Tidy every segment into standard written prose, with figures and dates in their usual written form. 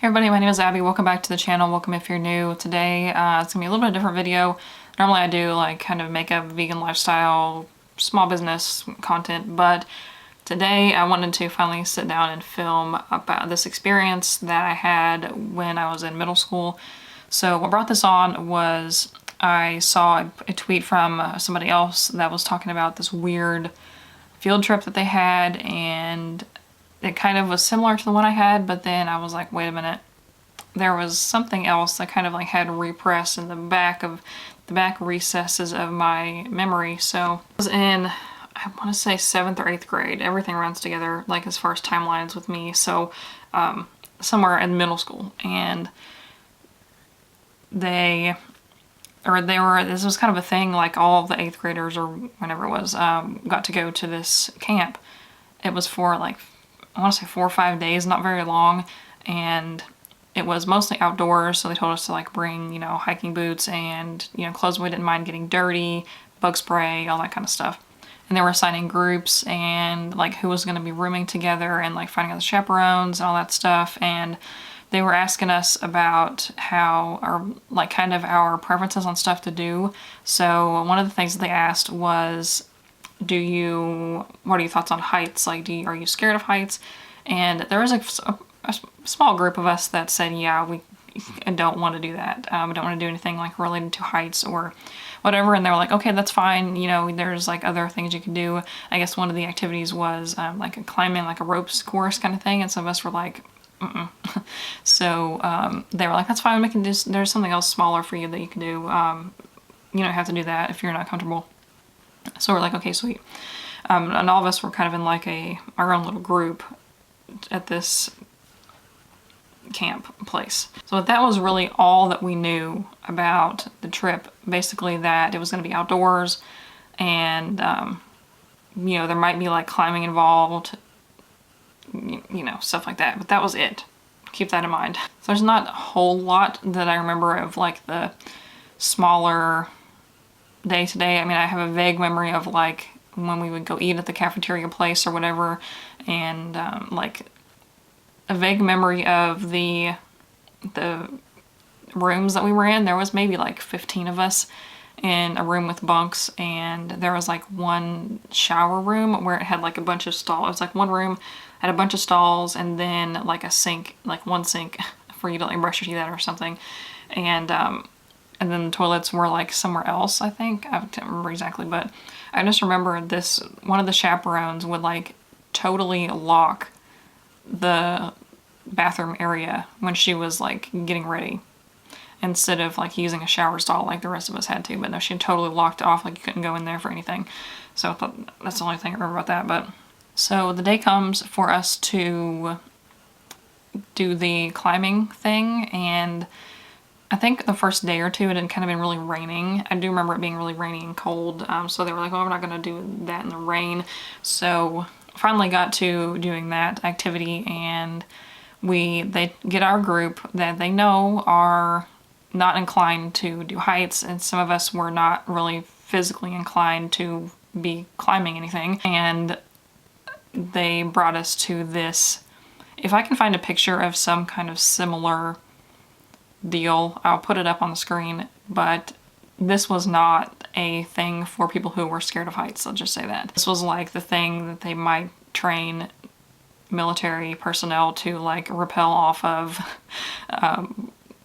Hey everybody, my name is Abby. Welcome back to the channel. Welcome if you're new. Today it's gonna be a little bit different video. Normally I do like kind of make a vegan lifestyle, small business content, but today I wanted to finally sit down and film about this experience that I had when I was in middle school. So what brought this on was I saw a tweet from somebody else that was talking about this weird field trip that they had, and it kind of was similar to the one I had, but then I was like, wait a minute, there was something else that kind of like had repressed in the back recesses of my memory. So I was in, I want to say 7th or 8th grade. Everything runs together like as far as timelines with me. So somewhere in middle school, and this was kind of a thing, like all of the 8th graders or whenever it was got to go to this camp. It was for like, I want to say 4 or 5 days, not very long, and it was mostly outdoors. So they told us to like bring, hiking boots and, clothes we didn't mind getting dirty, bug spray, all that kind of stuff. And they were assigning groups and like who was going to be rooming together and like finding out the chaperones and all that stuff. And they were asking us about our preferences on stuff to do. So one of the things that they asked was, what are your thoughts on heights? Like, are you scared of heights? And there was a small group of us that said, yeah, we don't want to do that. We don't want to do anything like related to heights or whatever. And they were like, okay, that's fine. There's like other things you can do. I guess one of the activities was like a climbing, like a ropes course kind of thing. And some of us were like, mm-mm. So they were like, that's fine. There's something else smaller for you that you can do. You don't have to do that if you're not comfortable. So we're like, okay, sweet. And all of us were kind of in like our own little group at this camp place. So that was really all that we knew about the trip. Basically that it was going to be outdoors, and there might be like climbing involved, stuff like that. But that was it. Keep that in mind. So there's not a whole lot that I remember of like the smaller day-to-day. I mean, I have a vague memory of like when we would go eat at the cafeteria place or whatever, and like a vague memory of the rooms that we were in. There was maybe like 15 of us in a room with bunks, and there was like one shower room where it had like a bunch of stalls. It was like one room had a bunch of stalls, and then like a sink, like one sink for you to like brush your teeth at or something, and then the toilets were like somewhere else, I think. I can't remember exactly, but I just remember one of the chaperones would like totally lock the bathroom area when she was like getting ready, instead of like using a shower stall like the rest of us had to. But no, she totally locked it off, like you couldn't go in there for anything. So I thought that's the only thing I remember about that. But so the day comes for us to do the climbing thing, and I think the first day or two it had kind of been really raining. I do remember it being really rainy and cold. So they were like, oh, we're not going to do that in the rain. So finally got to doing that activity, and they get our group that they know are not inclined to do heights, and some of us were not really physically inclined to be climbing anything. And they brought us to this, if I can find a picture of some kind of similar deal, I'll put it up on the screen, but this was not a thing for people who were scared of heights, I'll just say that. This was like the thing that they might train military personnel to like rappel off of.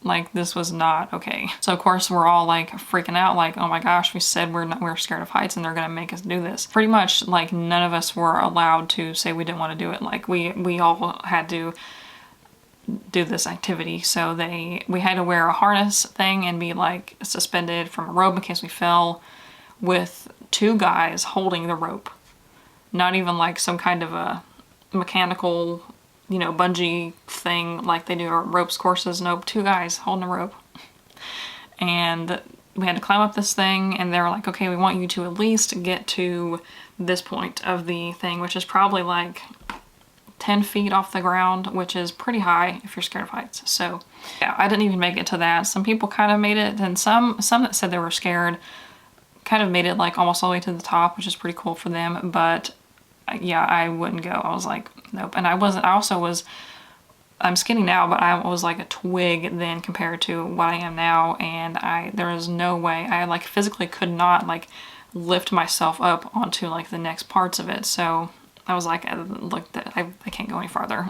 Like this was not okay. So of course we're all like freaking out, like, oh my gosh, we said we're scared of heights and they're gonna make us do this. Pretty much like none of us were allowed to say we didn't want to do it. Like we all had to do this activity. So we had to wear a harness thing and be like suspended from a rope in case we fell, with 2 guys holding the rope. Not even like some kind of a mechanical, bungee thing like they do at ropes courses. Nope, 2 guys holding a rope. And we had to climb up this thing, and they were like, okay, we want you to at least get to this point of the thing, which is probably like 10 feet off the ground, which is pretty high if you're scared of heights. So yeah, I didn't even make it to that. Some people kind of made it, and some that said they were scared kind of made it like almost all the way to the top, which is pretty cool for them. But yeah, I wouldn't go. I was like, nope. And I also was I'm skinny now, but I was like a twig then compared to what I am now, and there was no way I like physically could not like lift myself up onto like the next parts of it. So I was like, look, I can't go any farther.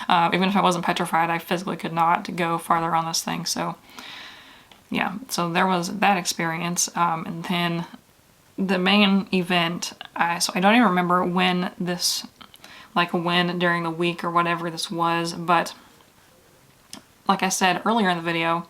Even if I wasn't petrified, I physically could not go farther on this thing. So yeah, so there was that experience, and then the main event. So I don't even remember when this, like when during the week or whatever this was, but like I said earlier in the video,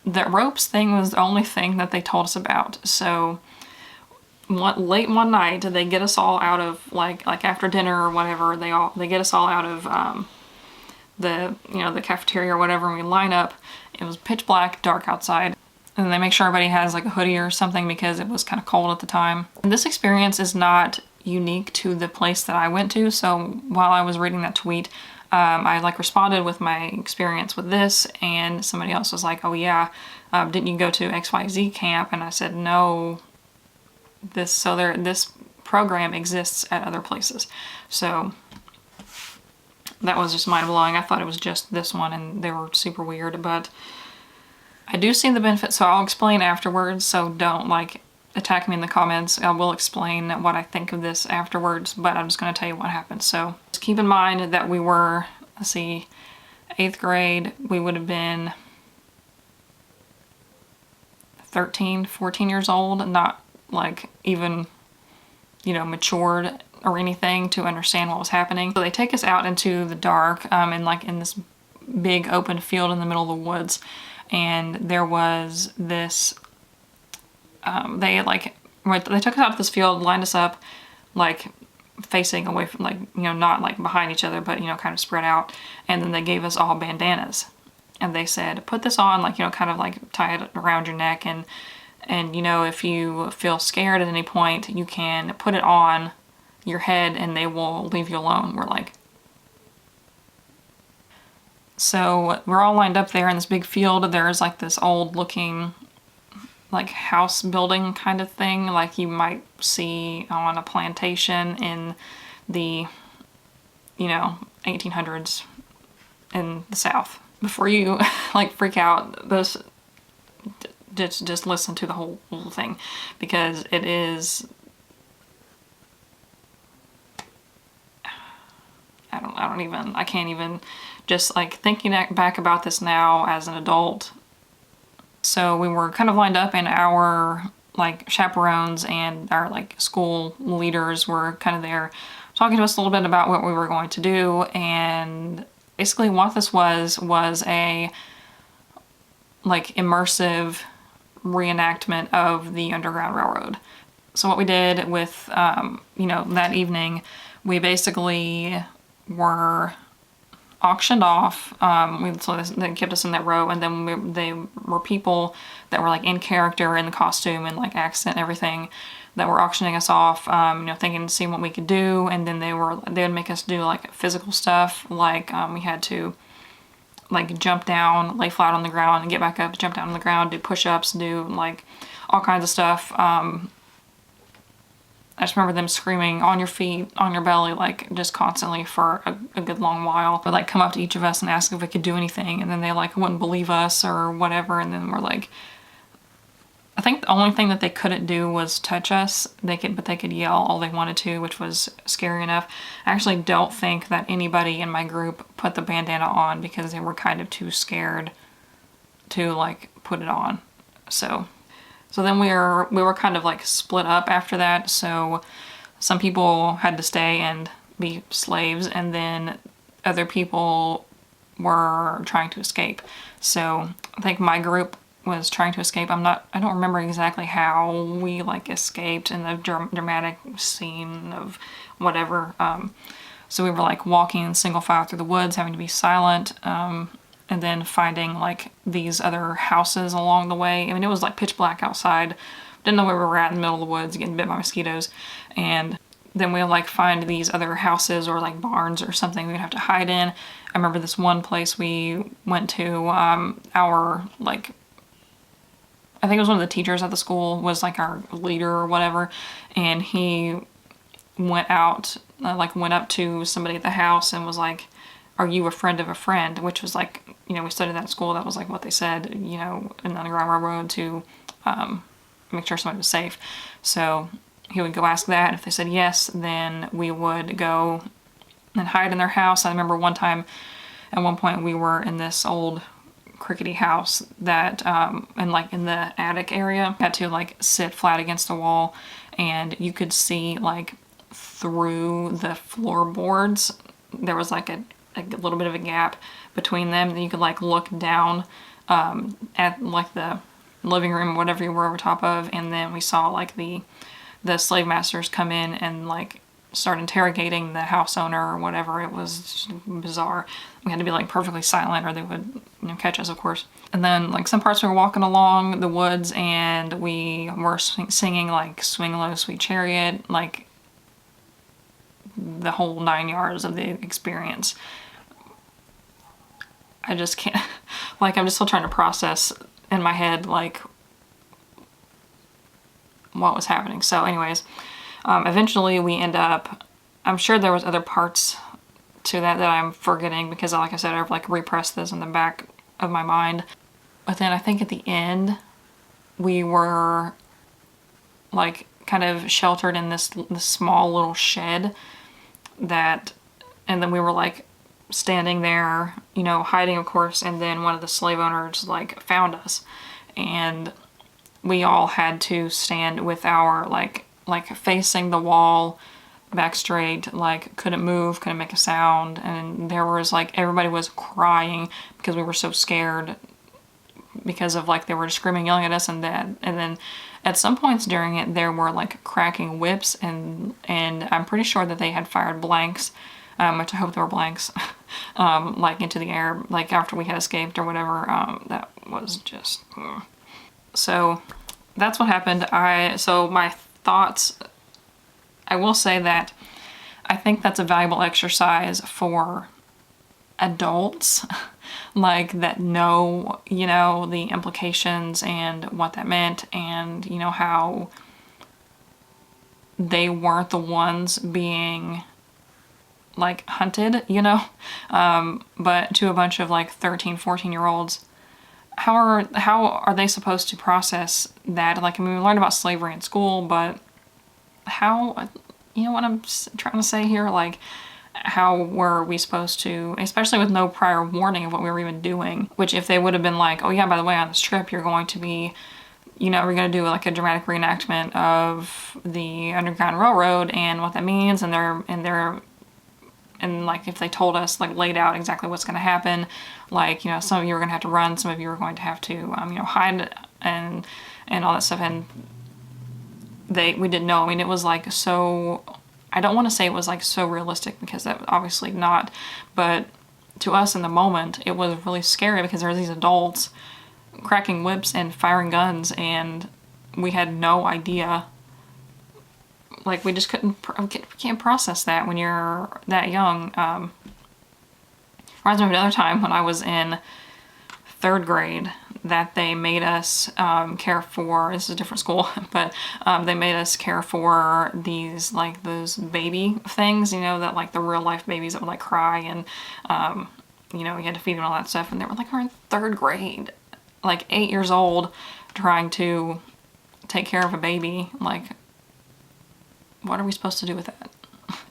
the ropes thing was the only thing that they told us about. So late one night, they get us all out of like after dinner or whatever. They get us all out of the the cafeteria or whatever, and we line up. It was pitch black, dark outside, and they make sure everybody has like a hoodie or something because it was kind of cold at the time. And this experience is not unique to the place that I went to. So while I was reading that tweet, I like responded with my experience with this, and somebody else was like, "Oh yeah, didn't you go to XYZ camp?" And I said, "No." This program exists at other places. So that was just mind-blowing. I thought it was just this one and they were super weird, but I do see the benefit, so I'll explain afterwards, so don't like attack me in the comments. I will explain what I think of this afterwards, but I'm just going to tell you what happened. So just keep in mind that we were, let's see, 8th grade, we would have been 13, 14 years old, not like even, matured or anything to understand what was happening. So they take us out into the dark, and like in this big open field in the middle of the woods, and there was this, they took us out of this field, lined us up, like facing away from, like, not like behind each other, but, kind of spread out, and then they gave us all bandanas, and they said, put this on, like, kind of like tie it around your neck, and if you feel scared at any point, you can put it on your head and they will leave you alone. We're like, so we're all lined up there in this big field. There's like this old looking like house building kind of thing, like you might see on a plantation in the 1800s in the South. Before you like freak out, this just listen to the whole thing, because it is, I can't even, just like thinking back about this now as an adult. So we were kind of lined up, and our like chaperones and our like school leaders were kind of there talking to us a little bit about what we were going to do. And basically what this was a like immersive reenactment of the Underground Railroad. So what we did with, that evening, we basically were auctioned off. So they kept us in that row, and then they were people that were like in character, in the costume and like accent and everything, that were auctioning us off, thinking to see what we could do. And then they would make us do like physical stuff, like we had to like jump down, lay flat on the ground and get back up, jump down on the ground, do push-ups, do like all kinds of stuff. I just remember them screaming, on your feet, on your belly, like just constantly for a good long while. But like come up to each of us and ask if we could do anything, and then they like wouldn't believe us or whatever. And then we're like, I think the only thing that they couldn't do was touch us. But they could yell all they wanted to, which was scary enough. I actually don't think that anybody in my group put the bandana on because they were kind of too scared to like put it on. So then we were kind of like split up after that. So some people had to stay and be slaves, and then other people were trying to escape. So I think my group was trying to escape. I don't remember exactly how we like escaped in the dramatic scene of whatever. So we were like walking in single file through the woods, having to be silent, and then finding like these other houses along the way. I mean, it was like pitch black outside. Didn't know where we were at in the middle of the woods, getting bit by mosquitoes. And then we'll like find these other houses or like barns or something we'd have to hide in. I remember this one place we went to, our like, I think it was one of the teachers at the school was like our leader or whatever, and he went out, went up to somebody at the house and was like, are you a friend of a friend? Which was like, you know, we studied that at school. That was like what they said, you know, in the Underground Railroad to make sure somebody was safe. So he would go ask that. If they said yes, then we would go and hide in their house. I remember one time, at one point, we were in this old crickety house that, and like in the attic area, had to like sit flat against the wall, and you could see like through the floorboards. There was like a little bit of a gap between them, and you could like look down at like the living room, whatever you were over top of, and then we saw like the slave masters come in and like start interrogating the house owner or whatever. It was bizarre. We had to be like perfectly silent or they would, you know, catch us, of course. And then like some parts we were walking along the woods and we were singing like Swing Low Sweet Chariot, like the whole 9 yards of the experience. I just can't, like, I'm just still trying to process in my head like what was happening. So anyways, eventually we end up, I'm sure there was other parts to that I'm forgetting because like I said, I've like repressed this in the back of my mind. But then I think at the end we were like kind of sheltered in this small little shed that, and then we were like standing there, you know, hiding of course, and then one of the slave owners like found us and we all had to stand with our like facing the wall, back straight, like couldn't move, couldn't make a sound, and there was like everybody was crying because we were so scared because of like they were screaming, yelling at us, and then at some points during it there were like cracking whips and I'm pretty sure that they had fired blanks, which I hope they were blanks, like into the air, like after we had escaped or whatever. That was just so that's what happened. So my thoughts, I will say that I think that's a valuable exercise for adults, like that know, you know, the implications and what that meant, and you know how they weren't the ones being like hunted, you know, but to a bunch of like 13, 14-year-olds. How are they supposed to process that? Like, I mean, we learned about slavery in school, but how, you know what I'm trying to say here? Like, how were we supposed to, especially with no prior warning of what we were even doing, which if they would have been like, oh yeah, by the way, on this trip, you're going to be, you know, we're going to do like a dramatic reenactment of the Underground Railroad and what that means, and like if they told us, like laid out exactly what's going to happen, like, you know, some of you are going to have to run, some of you are going to have to, you know, hide and all that stuff. And we didn't know. I mean, it was like so, I don't want to say it was like so realistic because that obviously not, but to us in the moment, it was really scary because there were these adults cracking whips and firing guns and we had no idea. Like, we just can't process that when you're that young. Reminds me of another time when I was in 3rd grade that they made us care for, this is a different school, but they made us care for these, like, those baby things, you know, that like the real life babies that would like cry and, you know, you had to feed them all that stuff. And they were like, we're in 3rd grade, like 8 years old, trying to take care of a baby. Like, what are we supposed to do with that?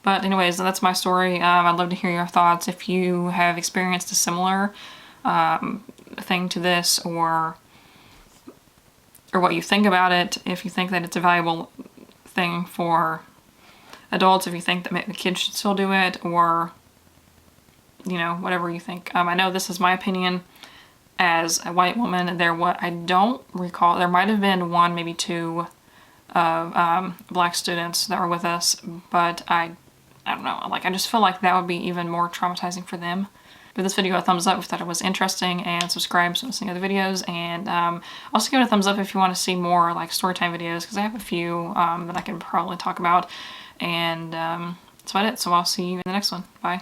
But anyways, that's my story. I'd love to hear your thoughts if you have experienced a similar thing to this, or what you think about it, if you think that it's a valuable thing for adults, if you think that maybe kids should still do it, or, you know, whatever you think. I know this is my opinion as a white woman. I don't recall, there might have been one, maybe two of black students that were with us, but I don't know, like I just feel like that would be even more traumatizing for them. Give this video a thumbs up if you thought it was interesting, and subscribe so you don't see other videos, and also give it a thumbs up if you want to see more like storytime videos, because I have a few that I can probably talk about, and that's about it. So I'll see you in the next one. Bye.